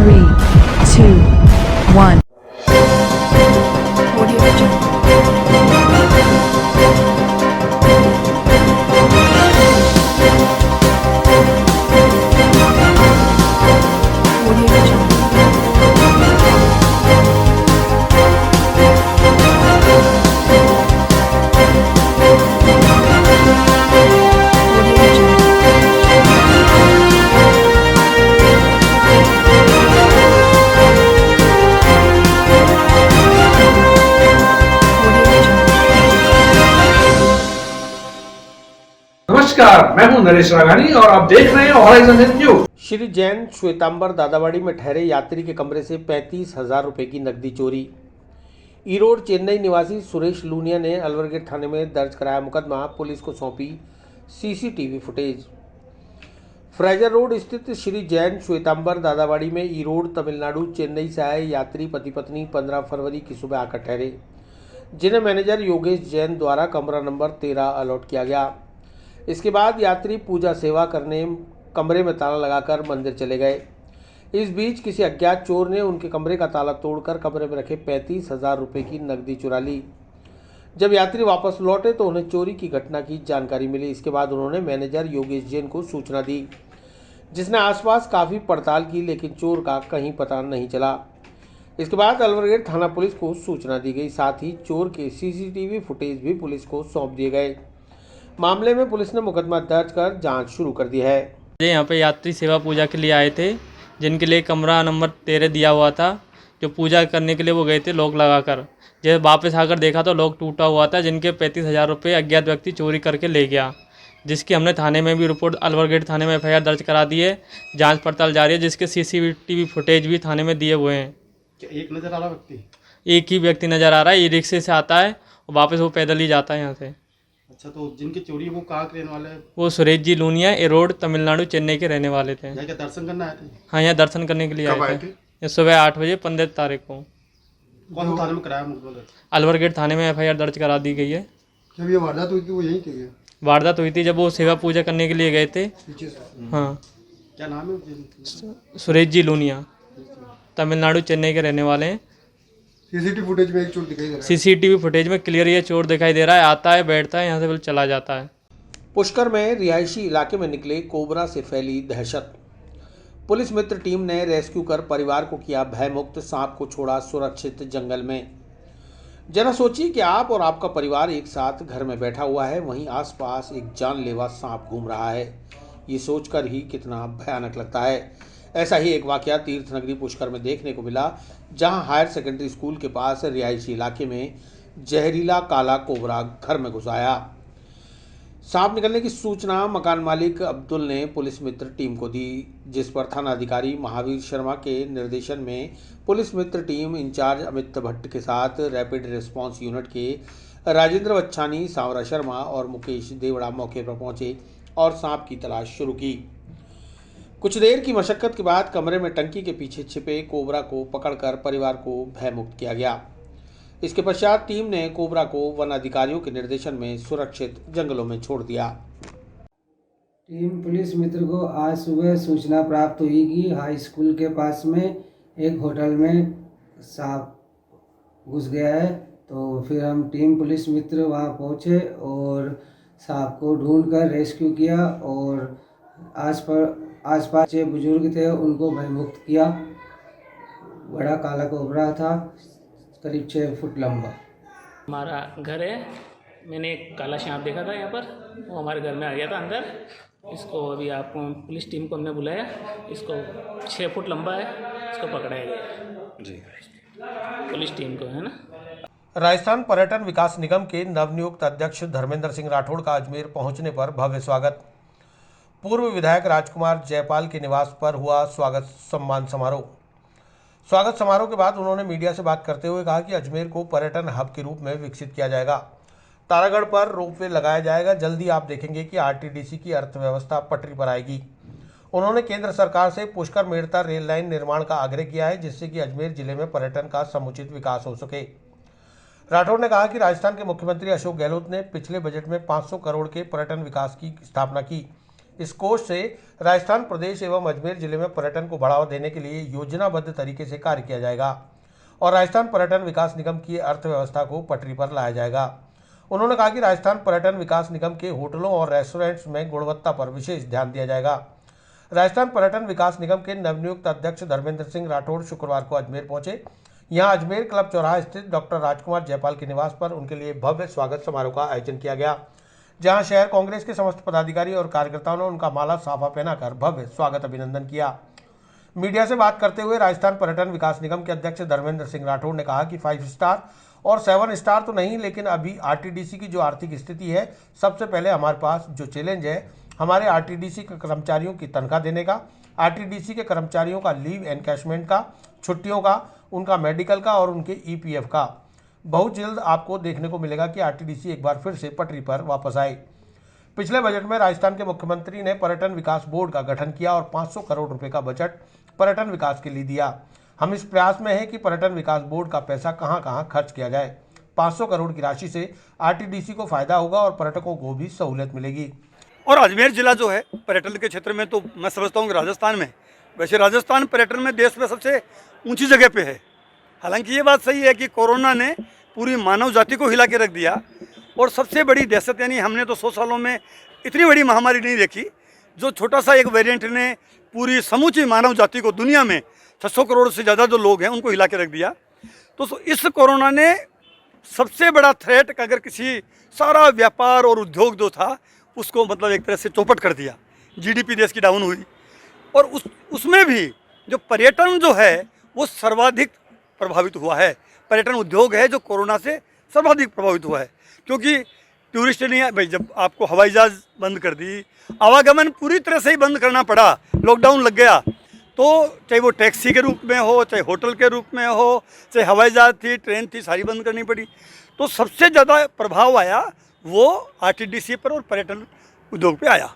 3, 2, 1. Audio Jungle. Audio Jungle. Audio Jungle. Audio Jungle. नमस्कार, मैं हूं नरेश राघानी और आप देख रहे हैं हॉराइजन न्यूज। श्री जैन श्वेतांबर दादावाड़ी में ठहरे यात्री के कमरे से 35,000 रुपये की नकदी चोरी। ईरोड चेन्नई निवासी सुरेश लूनिया ने अलवरगेट थाने में दर्ज कराया मुकदमा, पुलिस को सौंपी सीसीटीवी फुटेज। फ्रेजर रोड स्थित श्री जैन श्वेतांबर दादावाड़ी में ईरोड तमिलनाडु चेन्नई से आए यात्री पति पत्नी 15 फरवरी की सुबह आकर ठहरे, जिन्हें मैनेजर योगेश जैन द्वारा कमरा नंबर 13 अलॉट किया गया। इसके बाद यात्री पूजा सेवा करने कमरे में ताला लगाकर मंदिर चले गए। इस बीच किसी अज्ञात चोर ने उनके कमरे का ताला तोड़कर कमरे में रखे 35,000 रुपये की नकदी चुरा ली। जब यात्री वापस लौटे तो उन्हें चोरी की घटना की जानकारी मिली। इसके बाद उन्होंने मैनेजर योगेश जैन को सूचना दी, जिसने आसपास काफ़ी पड़ताल की, लेकिन चोर का कहीं पता नहीं चला। इसके बाद अलवरगेट थाना पुलिस को सूचना दी गई। साथ ही चोर के सीसीटीवी फुटेज भी पुलिस को सौंप दिए गए। मामले में पुलिस ने मुकदमा दर्ज कर जांच शुरू कर दी है। यहाँ पे यात्री सेवा पूजा के लिए आए थे, जिनके लिए कमरा नंबर 13 दिया हुआ था। जो पूजा करने के लिए वो गए थे लॉक लगाकर। जब वापस आकर देखा तो लॉक टूटा हुआ था, जिनके 35,000 रुपये अज्ञात व्यक्ति चोरी करके ले गया, जिसकी हमने थाने में भी रिपोर्ट अलवरगेट थाने में एफआईआर दर्ज करा दी है। जांच पड़ताल जारी है, जिसके सीसीटीवी फुटेज भी थाने में दिए हुए हैं। क्या एक नजर आ रहा व्यक्ति? एक ही व्यक्ति नज़र आ रहा है, ई रिक्शे से आता है और वापस वो पैदल ही जाता है यहाँ से। अच्छा, तो जिनकी चोरी है वो कहाँ के रहने वाले हैं? वो सुरेश जी लूनिया एरोड तमिलनाडु चेन्नई के रहने वाले थे। यहाँ क्या दर्शन करना आए थे? हाँ, यहाँ दर्शन करने के लिए आए थे। ये सुबह 8 बजे 15 तारीख को कौन सा थाने में कराया मुकदमा दर्ज? अलवरगेट थाने में एफआईआर दर्ज करा दी गई है। जब ये वारदात हुई थी वो यहीं थे? वारदात हुई थी जब वो सेवा पूजा करने के लिए गए थे। हाँ, क्या नाम है? सुरेश जी लूनिया, तमिलनाडु चेन्नई के रहने वाले हैं। सीसीटीवी फुटेज में एक चोर दिखाई दे रहा है। सीसीटीवी फुटेज में क्लियर ये चोर दिखाई दे रहा है, आता है, बैठता है, यहाँ से बिल्कुल चला जाता है। पुष्कर में रिहायशी इलाके में निकले कोबरा से फैली दहशत। पुलिस मित्र टीम ने रेस्क्यू कर परिवार को किया भयमुक्त, सांप को छोड़ा सुरक्षित जंगल में। जरा सोचिए कि आप और आपका परिवार एक साथ घर में बैठा हुआ है, वहीं आसपास एक जानलेवा सांप घूम रहा है। ये सोचकर ही कितना भयानक लगता है। ऐसा ही एक वाकया तीर्थ नगरी पुष्कर में देखने को मिला, जहां हायर सेकेंडरी स्कूल के पास रिहायशी इलाके में जहरीला काला कोबरा घर में घुस आया। सांप निकलने की सूचना मकान मालिक अब्दुल ने पुलिस मित्र टीम को दी, जिस पर थाना अधिकारी महावीर शर्मा के निर्देशन में पुलिस मित्र टीम इंचार्ज अमित भट्ट के साथ रैपिड रिस्पांस यूनिट के राजेंद्र बच्चानी, सांवरा शर्मा और मुकेश देवड़ा मौके पर पहुंचे और सांप की तलाश शुरू की। कुछ देर की मशक्कत के बाद कमरे में टंकी के पीछे छिपे कोबरा को पकड़कर परिवार को भयमुक्त किया गया। इसके पश्चात टीम ने कोबरा को वन अधिकारियों के निर्देशन में सुरक्षित जंगलों में छोड़ दिया। टीम पुलिस मित्र को आज सुबह सूचना प्राप्त हुई कि हाई स्कूल के पास में एक होटल में सांप घुस गया है। तो फिर हम टीम पुलिस मित्र वहां पहुंचे और सांप को ढूंढकर रेस्क्यू किया और आसपास जो बुजुर्ग थे उनको भयमुक्त किया। बड़ा काला कोबरा था, करीब 6 फुट लंबा। हमारा घर है, मैंने एक काला सांप देखा था यहाँ पर, वो हमारे घर में आ गया था अंदर। इसको अभी आप पुलिस टीम को हमने बुलाया, इसको 6 फुट लंबा है, इसको पकड़ाया गया जी पुलिस टीम को, है ना। राजस्थान पर्यटन विकास निगम के नवनियुक्त अध्यक्ष धर्मेंद्र सिंह राठौड़ का अजमेर पहुंचने पर भव्य स्वागत। पूर्व विधायक राजकुमार जयपाल के निवास पर हुआ स्वागत सम्मान समारोह। स्वागत समारोह के बाद उन्होंने मीडिया से बात करते हुए कहा कि अजमेर को पर्यटन हब के रूप में विकसित किया जाएगा। तारागढ़ पर रोपवे लगाया जाएगा। जल्दी आप देखेंगे कि आरटीडीसी की अर्थव्यवस्था पटरी पर आएगी। उन्होंने केंद्र सरकार से पुष्कर मेड़ता रेल लाइन निर्माण का आग्रह किया है, जिससे कि अजमेर जिले में पर्यटन का समुचित विकास हो सके। राठौड़ ने कहा कि राजस्थान के मुख्यमंत्री अशोक गहलोत ने पिछले बजट में 500 करोड़ के पर्यटन विकास की स्थापना की। इस कोष से राजस्थान प्रदेश एवं अजमेर जिले में पर्यटन को बढ़ावा देने के लिए योजनाबद्ध तरीके से कार्य किया जाएगा और राजस्थान पर्यटन विकास निगम की अर्थव्यवस्था को पटरी पर लाया जाएगा। उन्होंने कहा कि राजस्थान पर्यटन विकास निगम के होटलों और रेस्टोरेंट्स में गुणवत्ता पर विशेष ध्यान दिया जाएगा। राजस्थान पर्यटन विकास निगम के नवनियुक्त अध्यक्ष धर्मेंद्र सिंह राठौड़ शुक्रवार को अजमेर पहुंचे। यहां अजमेर क्लब चौराहा स्थित डॉक्टर राजकुमार जयपाल के निवास पर उनके लिए भव्य स्वागत समारोह का आयोजन किया गया, जहां शहर कांग्रेस के समस्त पदाधिकारी और कार्यकर्ताओं ने उनका माला साफा पहनाकर भव्य स्वागत अभिनंदन किया। मीडिया से बात करते हुए राजस्थान पर्यटन विकास निगम के अध्यक्ष धर्मेंद्र सिंह राठौड़ ने कहा कि 5 स्टार और 7 स्टार तो नहीं, लेकिन अभी आरटीडीसी की जो आर्थिक स्थिति है, सबसे पहले हमारे पास जो चैलेंज है हमारे आरटीडीसी के कर्मचारियों की तनख्वाह देने का, आरटीडीसी के कर्मचारियों का लीव एनकैशमेंट का, छुट्टियों का, उनका मेडिकल का और उनके ईपीएफ का। बहुत जल्द आपको देखने को मिलेगा कि आरटीडीसी एक बार फिर से पटरी पर वापस आए। पिछले बजट में राजस्थान के मुख्यमंत्री ने पर्यटन विकास बोर्ड का गठन किया और 500 करोड़ रुपए का बजट पर्यटन विकास के लिए दिया। हम इस प्रयास में हैं कि पर्यटन विकास बोर्ड का पैसा कहां कहां खर्च किया जाए। 500 करोड़ की राशि से आरटीडीसी को फायदा होगा और पर्यटकों को भी सहूलियत मिलेगी। और अजमेर जिला जो है पर्यटन के क्षेत्र में, तो मैं समझता हूँ कि राजस्थान में, वैसे राजस्थान पर्यटन में देश में सबसे ऊंची जगह पे है। हालांकि ये बात सही है कि कोरोना ने पूरी मानव जाति को हिला के रख दिया और सबसे बड़ी दहशत, यानी हमने तो 100 सालों में इतनी बड़ी महामारी नहीं देखी, जो छोटा सा एक वेरिएंट ने पूरी समूची मानव जाति को, दुनिया में 600 करोड़ से ज़्यादा जो लोग हैं उनको हिला के रख दिया। तो इस कोरोना ने सबसे बड़ा थ्रेट, अगर किसी सारा व्यापार और उद्योग जो था उसको मतलब एक तरह से चौपट कर दिया। जीडीपी देश की डाउन हुई और उसमें भी जो पर्यटन जो है वो सर्वाधिक प्रभावित हुआ है। पर्यटन उद्योग है जो कोरोना से सर्वाधिक प्रभावित हुआ है, क्योंकि टूरिस्ट नहीं है भाई। जब आपको हवाई जहाज़ बंद कर दी, आवागमन पूरी तरह से ही बंद करना पड़ा, लॉकडाउन लग गया, तो चाहे वो टैक्सी के रूप में हो, चाहे होटल के रूप में हो, चाहे हवाई जहाज़ थी, ट्रेन थी, सारी बंद करनी पड़ी। तो सबसे ज़्यादा प्रभाव आया वो आरटीडीसी पर और पर्यटन उद्योग पे आया।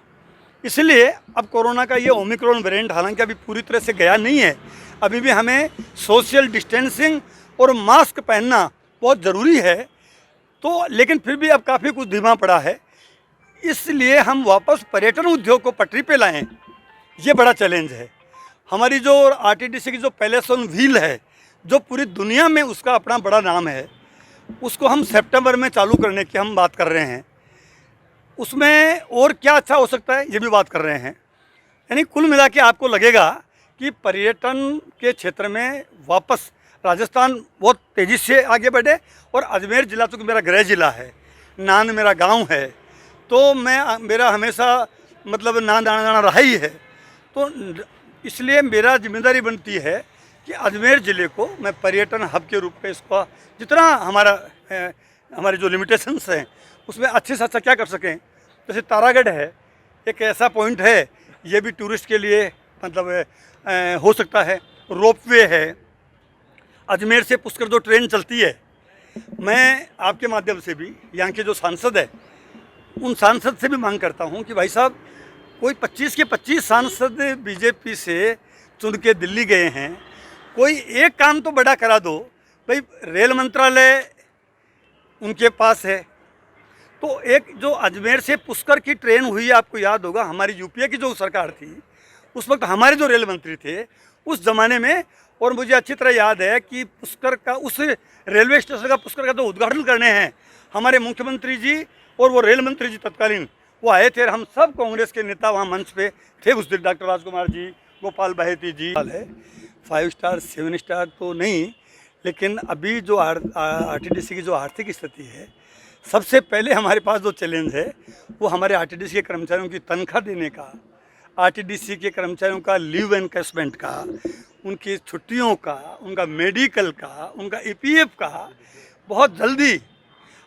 इसलिए अब कोरोना का ये ओमिक्रॉन वेरिएंट हालांकि अभी पूरी तरह से गया नहीं है, अभी भी हमें सोशल डिस्टेंसिंग और मास्क पहनना बहुत ज़रूरी है। तो लेकिन फिर भी अब काफ़ी कुछ धीमा पड़ा है, इसलिए हम वापस पर्यटन उद्योग को पटरी पे लाएं, ये बड़ा चैलेंज है। हमारी जो आरटीडीसी की जो पैलेस ऑन व्हील है, जो पूरी दुनिया में उसका अपना बड़ा नाम है, उसको हम सितंबर में चालू करने की हम बात कर रहे हैं। उसमें और क्या अच्छा हो सकता है ये भी बात कर रहे हैं। यानी कुल मिला के आपको लगेगा कि पर्यटन के क्षेत्र में वापस राजस्थान बहुत तेज़ी से आगे बढ़े। और अजमेर ज़िला तो मेरा गृह ज़िला है, नान मेरा गांव है, तो मेरा हमेशा मतलब नान आना रहा ही है। तो इसलिए मेरा जिम्मेदारी बनती है कि अजमेर ज़िले को मैं पर्यटन हब के रूप में इसको जितना हमारे जो लिमिटेशंस हैं उसमें अच्छे से अच्छा क्या कर सकें। जैसे तारागढ़ है, एक ऐसा पॉइंट है, ये भी टूरिस्ट के लिए मतलब हो सकता है। रोपवे है, अजमेर से पुष्कर जो ट्रेन चलती है, मैं आपके माध्यम से भी यहाँ के जो सांसद है उन सांसद से भी मांग करता हूँ कि भाई साहब, कोई 25 के 25 सांसद बीजेपी से चुन के दिल्ली गए हैं, कोई एक काम तो बड़ा करा दो भाई। रेल मंत्रालय उनके पास है, तो एक जो अजमेर से पुष्कर की ट्रेन हुई, आपको याद होगा हमारी यूपीए की जो सरकार थी उस वक्त हमारे जो रेल मंत्री थे उस ज़माने में, और मुझे अच्छी तरह याद है कि पुष्कर का, उस रेलवे स्टेशन का पुष्कर का तो उद्घाटन करने हैं हमारे मुख्यमंत्री जी और वो रेल मंत्री जी तत्कालीन वो आए थे। हम सब कांग्रेस के नेता वहाँ मंच पे थे उस दिन, डॉक्टर राजकुमार जी, गोपाल बहेती जी है। 5 स्टार 7 स्टार तो नहीं, लेकिन अभी जो आरटीडीसी की जो आर्थिक स्थिति है, सबसे पहले हमारे पास जो चैलेंज है वो हमारे आरटीडीसी के कर्मचारियों की तनख्वाह देने का, आरटीडीसी के कर्मचारियों का लीव एनकैशमेंट का, उनकी छुट्टियों का, उनका मेडिकल का, उनका ईपीएफ का। बहुत जल्दी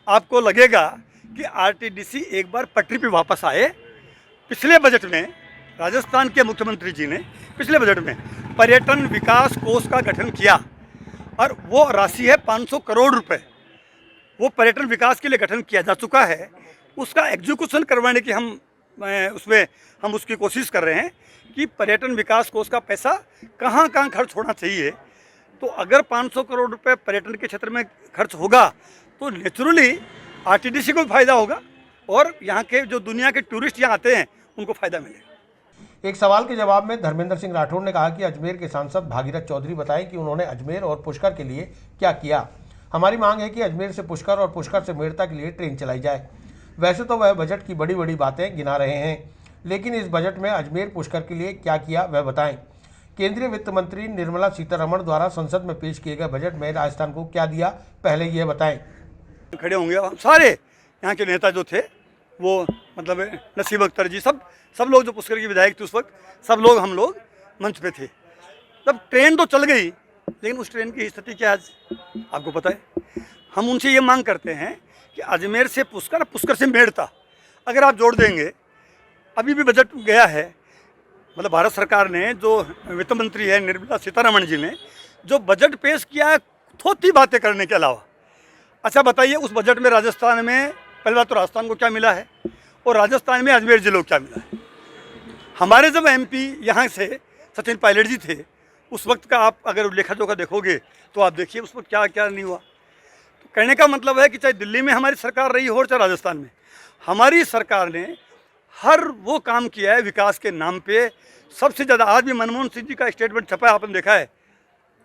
आपको लगेगा कि आरटीडीसी एक बार पटरी पे वापस आए। पिछले बजट में राजस्थान के मुख्यमंत्री जी ने पिछले बजट में पर्यटन विकास कोष का गठन किया और वो राशि है 500 करोड़ रुपए। वो पर्यटन विकास के लिए गठन किया जा चुका है, उसका एग्जीक्यूशन करवाने की हम उसकी कोशिश कर रहे हैं कि पर्यटन विकास कोष का पैसा कहाँ कहाँ खर्च होना चाहिए। तो अगर 500 करोड़ रुपए पर्यटन के क्षेत्र में खर्च होगा तो नेचुरली आरटीडीसी को भी फायदा होगा और यहाँ के जो दुनिया के टूरिस्ट यहाँ आते हैं उनको फ़ायदा मिलेगा। एक सवाल के जवाब में धर्मेंद्र सिंह राठौड़ ने कहा कि अजमेर के सांसद भागीरथ चौधरी बताएं कि उन्होंने अजमेर और पुष्कर के लिए क्या किया। हमारी मांग है कि अजमेर से पुष्कर और पुष्कर से मेड़ता के लिए ट्रेन चलाई जाए। वैसे तो वह बजट की बड़ी बड़ी बातें गिना रहे हैं, लेकिन इस बजट में अजमेर पुष्कर के लिए क्या किया वह बताएं। केंद्रीय वित्त मंत्री निर्मला सीतारमण द्वारा संसद में पेश किए गए बजट में राजस्थान को क्या दिया, पहले ये बताएं। खड़े होंगे हम सारे यहाँ के नेता जो थे, वो मतलब नसीब अख्तर जी, सब लोग जो पुष्कर की विधायक थे उस वक्त, सब लोग हम लोग मंच पे थे। तब ट्रेन तो चल गई, लेकिन उस ट्रेन की स्थिति क्या आज आपको पता है। हम उनसे ये मांग करते हैं कि अजमेर से पुष्कर, पुष्कर से मेड़ता अगर आप जोड़ देंगे। अभी भी बजट गया है, मतलब भारत सरकार ने, जो वित्त मंत्री है निर्मला सीतारमण जी ने जो बजट पेश किया है, थोड़ी बातें करने के अलावा। अच्छा बताइए, उस बजट में राजस्थान में, पहली बात तो राजस्थान को क्या मिला है और राजस्थान में अजमेर जिले को क्या मिला है। हमारे जब एमपी यहाँ से सचिन पायलट जी थे, उस वक्त का आप अगर लेखा जोखा देखोगे तो आप देखिए उस वक्त क्या क्या नहीं हुआ। तो कहने का मतलब है कि चाहे दिल्ली में हमारी सरकार रही हो और चाहे राजस्थान में, हमारी सरकार ने हर वो काम किया है विकास के नाम पे। सबसे ज़्यादा आज भी मनमोहन सिंह जी का स्टेटमेंट छपा है, आपने देखा है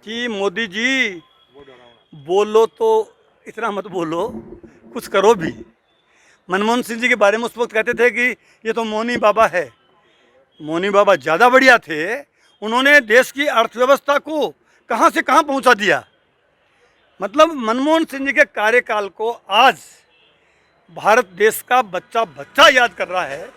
कि मोदी जी बोलो तो इतना मत बोलो, कुछ करो भी। मनमोहन सिंह जी के बारे में उस वक्त कहते थे कि ये तो मोनी बाबा है। मोनी बाबा ज़्यादा बढ़िया थे, उन्होंने देश की अर्थव्यवस्था को कहाँ से कहाँ पहुँचा दिया। मतलब मनमोहन सिंह जी के कार्यकाल को आज भारत देश का बच्चा बच्चा याद कर रहा है।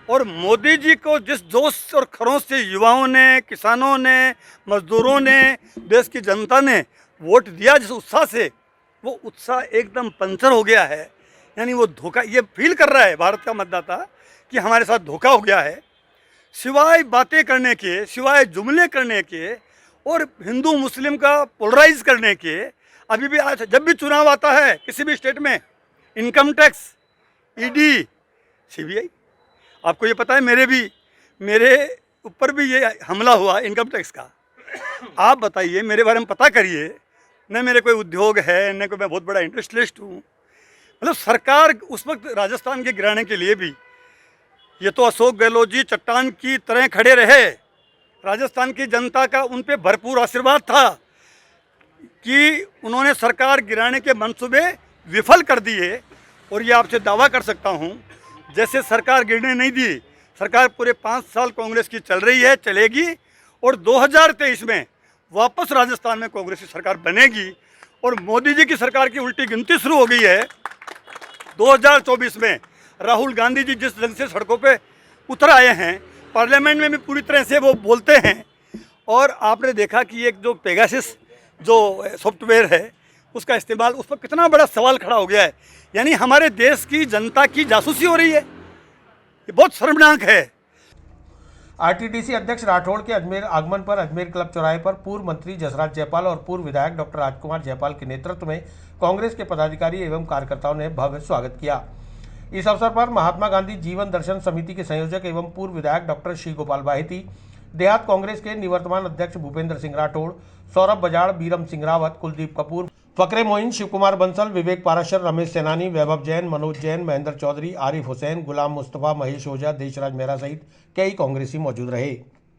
और मोदी जी को जिस जोश और खरोश से युवाओं ने, किसानों ने, मजदूरों ने, देश की जनता ने वोट दिया, जिस उत्साह से, वो उत्साह एकदम पंचर हो गया है। यानी वो धोखा, ये फील कर रहा है भारत का मतदाता कि हमारे साथ धोखा हो गया है। सिवाय बातें करने के, सिवाय जुमले करने के और हिंदू मुस्लिम का पोलराइज करने के, अभी भी आज जब भी चुनाव आता है किसी भी स्टेट में, इनकम टैक्स, ईडी, सीबीआई, आपको ये पता है मेरे ऊपर भी ये हमला हुआ इनकम टैक्स का। आप बताइए, मेरे बारे में पता करिए, न मेरे कोई उद्योग है, न कोई मैं बहुत बड़ा इंडस्ट्रियलिस्ट हूँ। मतलब सरकार उस वक्त राजस्थान के गिराने के लिए भी, ये तो अशोक गहलोत जी चट्टान की तरह खड़े रहे। राजस्थान की जनता का उन पे भरपूर आशीर्वाद था कि उन्होंने सरकार गिराने के मंसूबे विफल कर दिए। और ये आपसे दावा कर सकता हूँ, जैसे सरकार गिरने नहीं दी, सरकार पूरे 5 साल कांग्रेस की चल रही है, चलेगी, और 2023 में वापस राजस्थान में कांग्रेस की सरकार बनेगी। और मोदी जी की सरकार की उल्टी गिनती शुरू हो गई है। 2024 में राहुल गांधी जी जिस ढंग से सड़कों पे उतर आए हैं, पार्लियामेंट में भी पूरी तरह से वो बोलते हैं। और आपने देखा कि एक जो पेगासस जो सॉफ्टवेयर है, उसका इस्तेमाल, उस पर कितना बड़ा सवाल खड़ा हो गया है। यानी हमारे देश की जनता की जासूसी हो रही है, ये बहुत शर्मनाक है। आरटीडीसी अध्यक्ष राठौड़ के अजमेर आगमन पर अजमेर क्लब चौराहे पर पूर्व मंत्री जसराज जयपाल और पूर्व विधायक डॉक्टर राजकुमार जयपाल के नेतृत्व में कांग्रेस के पदाधिकारी एवं कार्यकर्ताओं ने भव्य स्वागत किया। इस अवसर पर महात्मा गांधी जीवन दर्शन समिति के संयोजक एवं पूर्व विधायक डॉक्टर श्री गोपाल बाहिती, देहात कांग्रेस के निवर्तमान अध्यक्ष भूपेंद्र सिंह राठौड़, सौरभ बजाड़, बीरम सिंह रावत, कुलदीप कपूर, फकरे मोइन, शिवकुमार बंसल, विवेक पाराशर, रमेश सेनानी, वैभव जैन, मनोज जैन, महेंद्र चौधरी, आरिफ हुसैन, गुलाम मुस्तफा, महेश ओझा, देशराज मेहरा सहित कई कांग्रेसी मौजूद रहे।